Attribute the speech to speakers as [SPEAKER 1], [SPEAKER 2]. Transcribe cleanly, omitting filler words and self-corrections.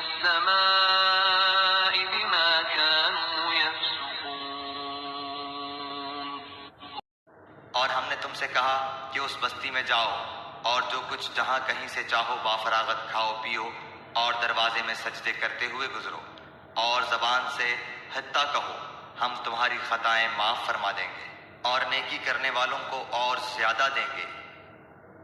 [SPEAKER 1] السماء بما كانوا يفسقون۔
[SPEAKER 2] اور ہم نے تم سے کہا کہ اس بستی میں جاؤ اور جو کچھ جہاں کہیں سے چاہو بافراغت کھاؤ پیو اور دروازے میں سجدے کرتے ہوئے گزرو، اور زبان سے حتیٰ کہو ہم تمہاری خطائیں معاف فرما دیں گے اور نیکی کرنے والوں کو اور زیادہ دیں گے۔